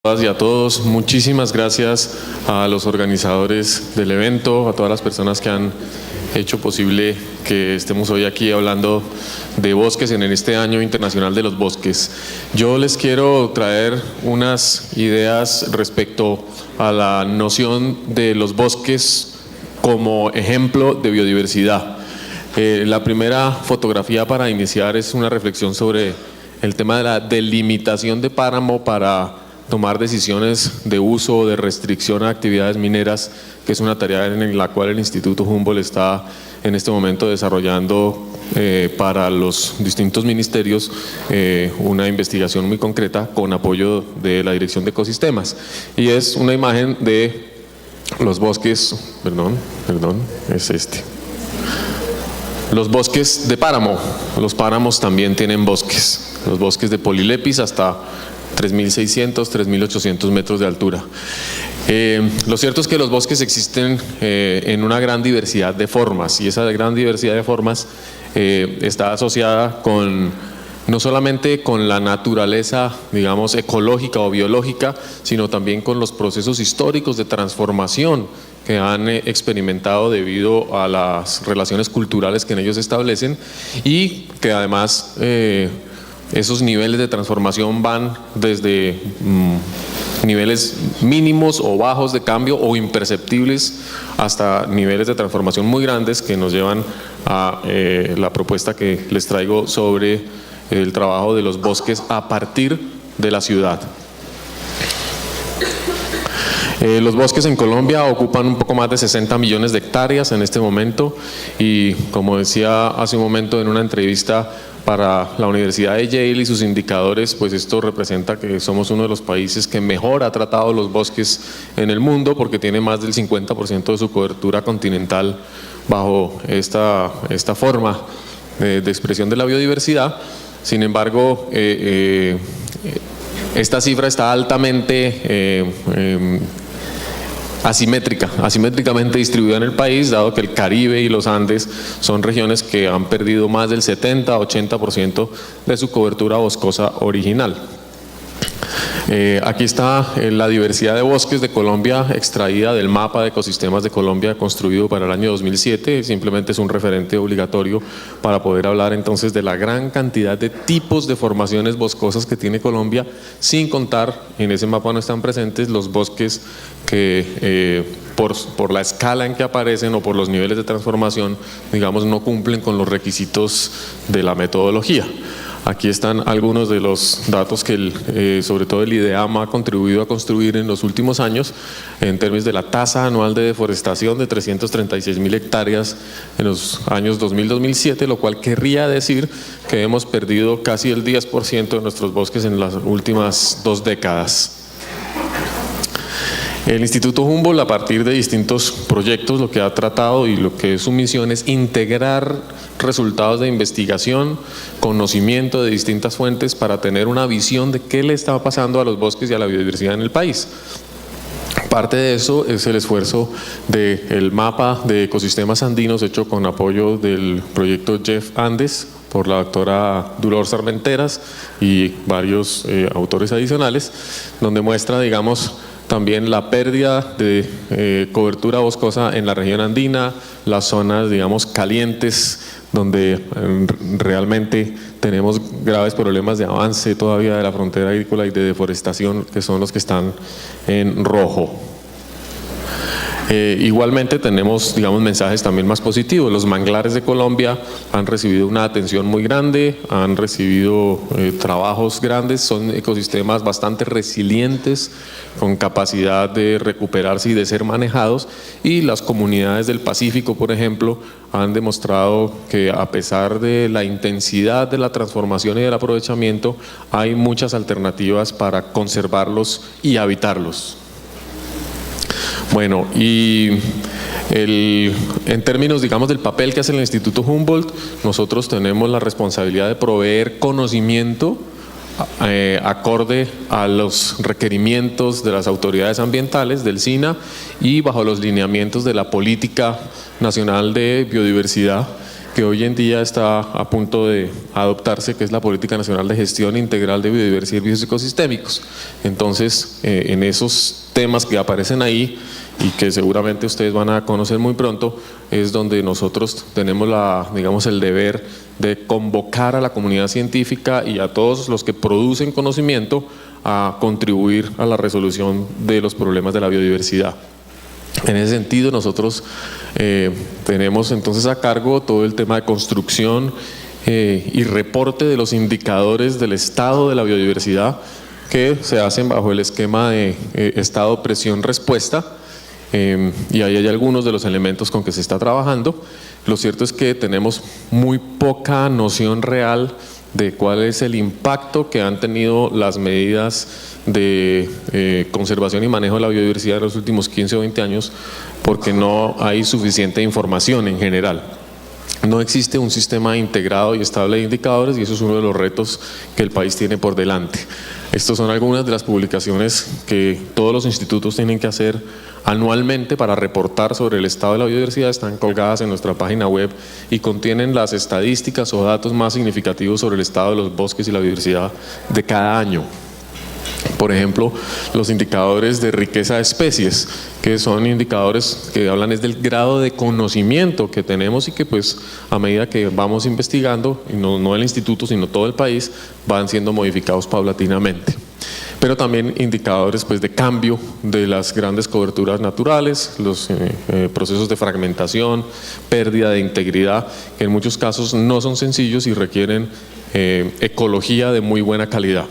Y a todos, muchísimas gracias a los organizadores del evento, a todas las personas que han hecho posible que estemos hoy aquí hablando de bosques en este Año Internacional de los Bosques. Yo les quiero traer unas ideas respecto a la noción de los bosques como ejemplo de biodiversidad. La primera fotografía para iniciar es una reflexión sobre el tema de la delimitación de páramo para tomar decisiones de uso o de restricción a actividades mineras, que es una tarea en la cual el Instituto Humboldt está en este momento desarrollando para los distintos ministerios una investigación muy concreta con apoyo de la Dirección de Ecosistemas. Y es una imagen de los bosques, es este. Los bosques de páramo. Los páramos también tienen bosques. Los bosques de Polilepis hasta 3.600, 3.800 metros de altura. Lo cierto es que los bosques existen en una gran diversidad de formas, y esa gran diversidad de formas está asociada con no solamente con la naturaleza, digamos, ecológica o biológica, sino también con los procesos históricos de transformación que han experimentado debido a las relaciones culturales que en ellos se establecen, y que además esos niveles de transformación van desde niveles mínimos o bajos de cambio o imperceptibles hasta niveles de transformación muy grandes que nos llevan a la propuesta que les traigo sobre el trabajo de los bosques a partir de la ciudad. Los bosques en Colombia ocupan un poco más de 60 millones de hectáreas en este momento, y como decía hace un momento en una entrevista para la Universidad de Yale y sus indicadores, pues esto representa que somos uno de los países que mejor ha tratado los bosques en el mundo, porque tiene más del 50% de su cobertura continental bajo esta forma de expresión de la biodiversidad. Sin embargo, esta cifra está altamente asimétricamente distribuida en el país, dado que el Caribe y los Andes son regiones que han perdido más del 70-80% de su cobertura boscosa original. Aquí está la diversidad de bosques de Colombia extraída del mapa de ecosistemas de Colombia construido para el año 2007, simplemente es un referente obligatorio para poder hablar entonces de la gran cantidad de tipos de formaciones boscosas que tiene Colombia, sin contar, en ese mapa no están presentes los bosques que por la escala en que aparecen o por los niveles de transformación, digamos, no cumplen con los requisitos de la metodología. Aquí están algunos de los datos que sobre todo el IDEAM ha contribuido a construir en los últimos años en términos de la tasa anual de deforestación de 336.000 hectáreas en los años 2000-2007, lo cual querría decir que hemos perdido casi el 10% de nuestros bosques en las últimas 2 décadas. El Instituto Humboldt, a partir de distintos proyectos, lo que ha tratado y lo que es su misión es integrar resultados de investigación, conocimiento de distintas fuentes para tener una visión de qué le está pasando a los bosques y a la biodiversidad en el país. Parte de eso es el esfuerzo del mapa de ecosistemas andinos hecho con apoyo del proyecto Jeff Andes por la doctora Dolores Armenteras y varios autores adicionales, donde muestra, digamos, también la pérdida de cobertura boscosa en la región andina, las zonas, digamos, calientes, donde realmente tenemos graves problemas de avance todavía de la frontera agrícola y de deforestación, que son los que están en rojo. Igualmente tenemos, digamos, mensajes también más positivos. Los manglares de Colombia han recibido una atención muy grande, han recibido trabajos grandes, son ecosistemas bastante resilientes, con capacidad de recuperarse y de ser manejados, y las comunidades del Pacífico, por ejemplo, han demostrado que a pesar de la intensidad de la transformación y del aprovechamiento, hay muchas alternativas para conservarlos y habitarlos. Bueno, y en términos, digamos, del papel que hace el Instituto Humboldt, nosotros tenemos la responsabilidad de proveer conocimiento acorde a los requerimientos de las autoridades ambientales, del SINA, y bajo los lineamientos de la Política Nacional de Biodiversidad, que hoy en día está a punto de adoptarse, que es la Política Nacional de Gestión Integral de Biodiversidad y Servicios Ecosistémicos. Entonces, en esos temas que aparecen ahí y que seguramente ustedes van a conocer muy pronto, es donde nosotros tenemos digamos, el deber de convocar a la comunidad científica y a todos los que producen conocimiento a contribuir a la resolución de los problemas de la biodiversidad. En ese sentido, nosotros tenemos entonces a cargo todo el tema de construcción y reporte de los indicadores del estado de la biodiversidad que se hacen bajo el esquema de estado, presión, respuesta, y ahí hay algunos de los elementos con que se está trabajando. Lo cierto es que tenemos muy poca noción real de cuál es el impacto que han tenido las medidas de conservación y manejo de la biodiversidad en los últimos 15 o 20 años, porque no hay suficiente información en general. No existe un sistema integrado y estable de indicadores, y eso es uno de los retos que el país tiene por delante. Estas son algunas de las publicaciones que todos los institutos tienen que hacer anualmente para reportar sobre el estado de la biodiversidad. Están colgadas en nuestra página web y contienen las estadísticas o datos más significativos sobre el estado de los bosques y la biodiversidad de cada año. Por ejemplo, los indicadores de riqueza de especies, que son indicadores que hablan es del grado de conocimiento que tenemos y que pues a medida que vamos investigando, y no el instituto sino todo el país, van siendo modificados paulatinamente. Pero también indicadores pues de cambio de las grandes coberturas naturales, los procesos de fragmentación, pérdida de integridad, que en muchos casos no son sencillos y requieren ecología de muy buena calidad.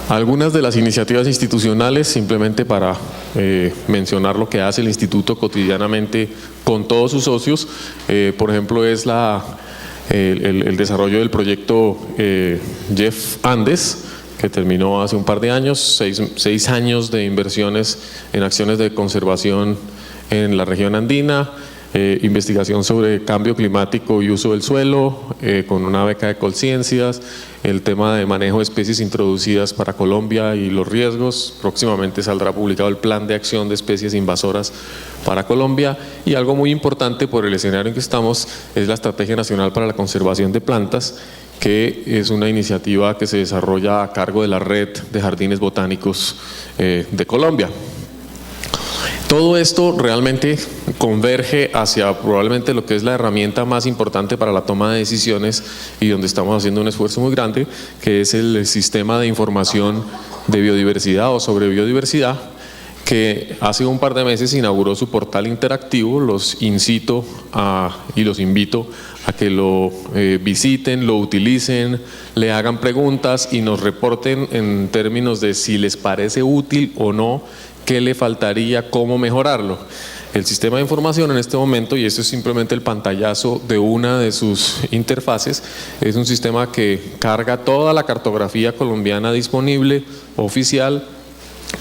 Algunas de las iniciativas institucionales, simplemente para mencionar lo que hace el instituto cotidianamente con todos sus socios, por ejemplo es el desarrollo del proyecto Jeff Andes, que terminó hace un par de años, 6 años de inversiones en acciones de conservación en la región andina, investigación sobre cambio climático y uso del suelo, con una beca de Colciencias, el tema de manejo de especies introducidas para Colombia y los riesgos. Próximamente saldrá publicado el plan de acción de especies invasoras para Colombia, y algo muy importante por el escenario en que estamos es la Estrategia Nacional para la Conservación de Plantas, que es una iniciativa que se desarrolla a cargo de la Red de Jardines Botánicos de Colombia. Todo esto realmente converge hacia probablemente lo que es la herramienta más importante para la toma de decisiones y donde estamos haciendo un esfuerzo muy grande, que es el sistema de información de biodiversidad o sobre biodiversidad, que hace un par de meses inauguró su portal interactivo. Los incito y los invito a que lo visiten, lo utilicen, le hagan preguntas y nos reporten en términos de si les parece útil o no, qué le faltaría, cómo mejorarlo. El sistema de información en este momento, y esto es simplemente el pantallazo de una de sus interfaces, es un sistema que carga toda la cartografía colombiana disponible, oficial,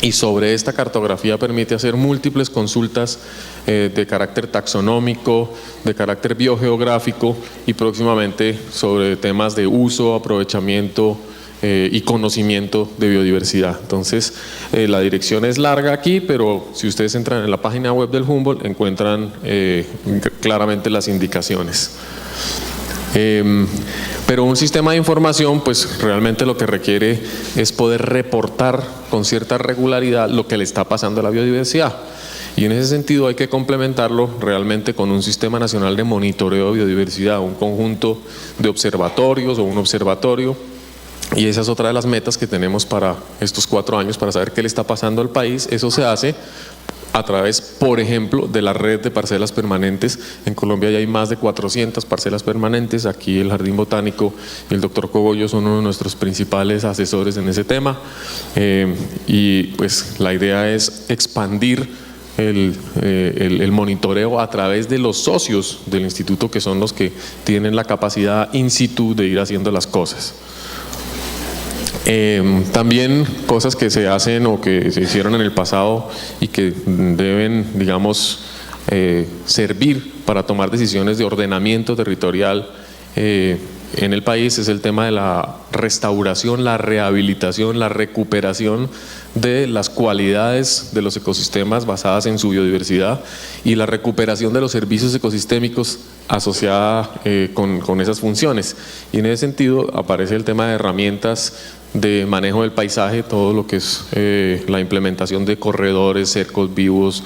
y sobre esta cartografía permite hacer múltiples consultas de carácter taxonómico, de carácter biogeográfico y próximamente sobre temas de uso, aprovechamiento y conocimiento de biodiversidad. Entonces, la dirección es larga aquí, pero si ustedes entran en la página web del Humboldt encuentran claramente las indicaciones. Pero un sistema de información pues realmente lo que requiere es poder reportar con cierta regularidad lo que le está pasando a la biodiversidad, y en ese sentido hay que complementarlo realmente con un sistema nacional de monitoreo de biodiversidad, un conjunto de observatorios o un observatorio, y esa es otra de las metas que tenemos para estos 4 años, para saber qué le está pasando al país. Eso se hace a través, por ejemplo, de la red de parcelas permanentes. En Colombia ya hay más de 400 parcelas permanentes. Aquí el Jardín Botánico y el doctor Cogollo son uno de nuestros principales asesores en ese tema. Y pues la idea es expandir el monitoreo a través de los socios del instituto, que son los que tienen la capacidad in situ de ir haciendo las cosas. También cosas que se hacen o que se hicieron en el pasado y que deben, digamos, servir para tomar decisiones de ordenamiento territorial en el país, es el tema de la restauración, la rehabilitación, la recuperación de las cualidades de los ecosistemas basadas en su biodiversidad y la recuperación de los servicios ecosistémicos asociada con esas funciones. Y en ese sentido aparece el tema de herramientas de manejo del paisaje, todo lo que es la implementación de corredores, cercos vivos,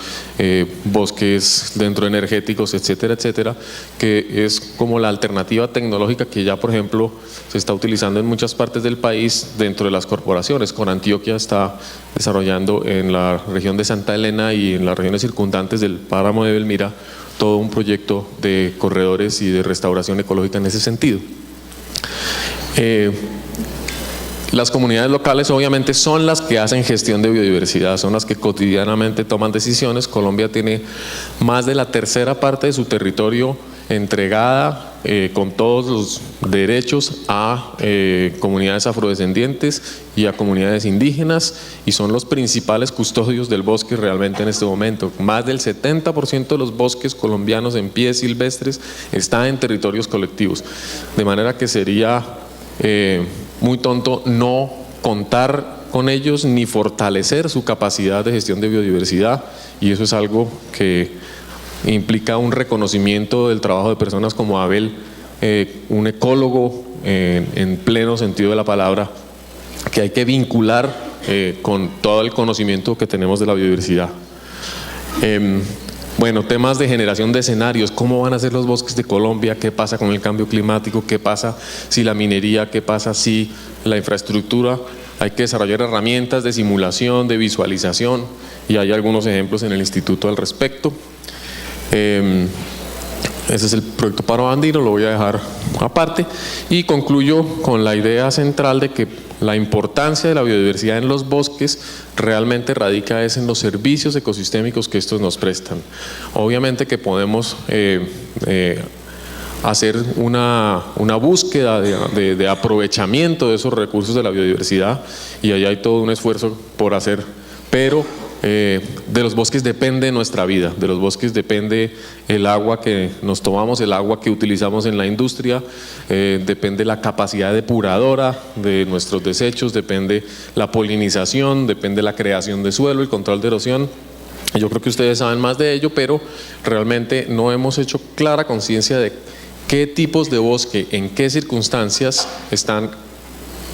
bosques dentro energéticos, etcétera, etcétera, que es como la alternativa tecnológica que ya, por ejemplo, se está utilizando en muchas partes del país dentro de las corporaciones. Con Antioquia está desarrollando en la región de Santa Elena y en las regiones circundantes del páramo de Belmira todo un proyecto de corredores y de restauración ecológica en ese sentido. Las comunidades locales obviamente son las que hacen gestión de biodiversidad, son las que cotidianamente toman decisiones. Colombia tiene más de la tercera parte de su territorio entregada con todos los derechos a comunidades afrodescendientes y a comunidades indígenas, y son los principales custodios del bosque realmente en este momento. Más del 70% de los bosques colombianos en pie silvestres está en territorios colectivos, de manera que sería muy tonto no contar con ellos ni fortalecer su capacidad de gestión de biodiversidad, y eso es algo que implica un reconocimiento del trabajo de personas como Abel, un ecólogo en pleno sentido de la palabra, que hay que vincular con todo el conocimiento que tenemos de la biodiversidad. Bueno, temas de generación de escenarios, cómo van a ser los bosques de Colombia, qué pasa con el cambio climático, qué pasa si la minería, qué pasa si la infraestructura. Hay que desarrollar herramientas de simulación, de visualización, y hay algunos ejemplos en el instituto al respecto. Ese es el proyecto Paro Andino, lo voy a dejar aparte, y concluyo con la idea central de que la importancia de la biodiversidad en los bosques realmente radica en los servicios ecosistémicos que estos nos prestan. Obviamente que podemos hacer una búsqueda de aprovechamiento de esos recursos de la biodiversidad, y ahí hay todo un esfuerzo por hacer, pero de los bosques depende nuestra vida, de los bosques depende el agua que nos tomamos, el agua que utilizamos en la industria, depende la capacidad depuradora de nuestros desechos, depende la polinización, depende la creación de suelo, el control de erosión. Yo creo que ustedes saben más de ello, pero realmente no hemos hecho clara conciencia de qué tipos de bosque, en qué circunstancias están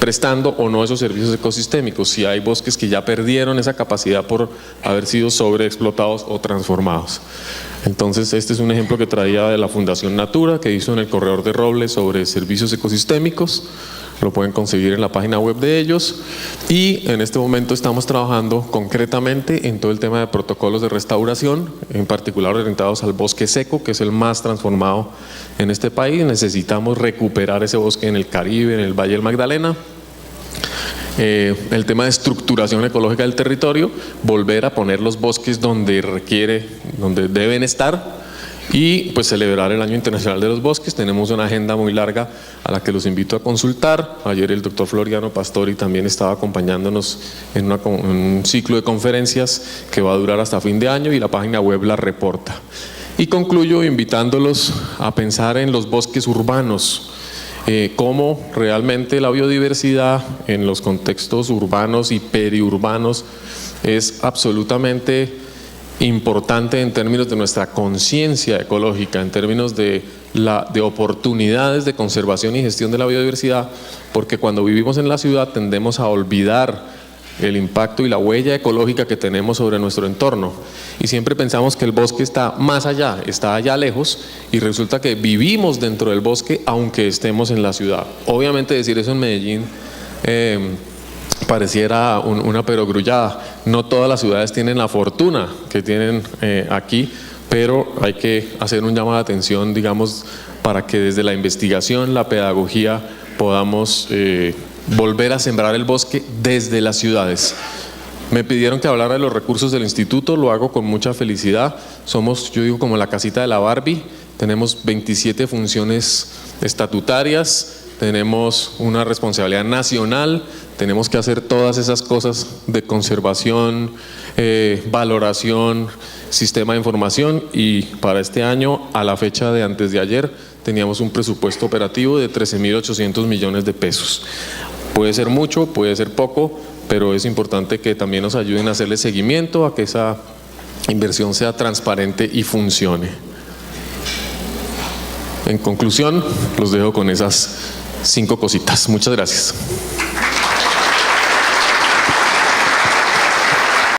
prestando o no esos servicios ecosistémicos, si hay bosques que ya perdieron esa capacidad por haber sido sobreexplotados o transformados. Entonces este es un ejemplo que traía de la Fundación Natura, que hizo en el Corredor de Roble sobre servicios ecosistémicos. Lo pueden conseguir en la página web de ellos, y en este momento estamos trabajando concretamente en todo el tema de protocolos de restauración, en particular orientados al bosque seco, que es el más transformado en este país. Necesitamos recuperar ese bosque en el Caribe, en el Valle del Magdalena. El tema de estructuración ecológica del territorio, volver a poner los bosques donde deben estar, y pues celebrar el Año Internacional de los Bosques. Tenemos una agenda muy larga a la que los invito a consultar. Ayer el doctor Floriano Pastori también estaba acompañándonos en un ciclo de conferencias que va a durar hasta fin de año, y la página web la reporta. Y concluyo invitándolos a pensar en los bosques urbanos, cómo realmente la biodiversidad en los contextos urbanos y periurbanos es absolutamente importante en términos de nuestra conciencia ecológica, en términos de oportunidades de conservación y gestión de la biodiversidad, porque cuando vivimos en la ciudad tendemos a olvidar el impacto y la huella ecológica que tenemos sobre nuestro entorno, y siempre pensamos que el bosque está más allá, está allá lejos, y resulta que vivimos dentro del bosque aunque estemos en la ciudad. Obviamente decir eso en Medellín pareciera una perogrullada. No todas las ciudades tienen la fortuna que tienen aquí, pero hay que hacer un llamado de atención, digamos, para que desde la investigación, la pedagogía, podamos volver a sembrar el bosque desde las ciudades. Me pidieron que hablara de los recursos del instituto, lo hago con mucha felicidad. Somos, yo digo, como la casita de la Barbie. Tenemos 27 funciones estatutarias, tenemos una responsabilidad nacional, tenemos que hacer todas esas cosas de conservación, valoración, sistema de información, y para este año, a la fecha de antes de ayer, teníamos un presupuesto operativo de 13.800 millones de pesos. Puede ser mucho, puede ser poco, pero es importante que también nos ayuden a hacerle seguimiento, a que esa inversión sea transparente y funcione. En conclusión, los dejo con esas 5 cositas. Muchas gracias.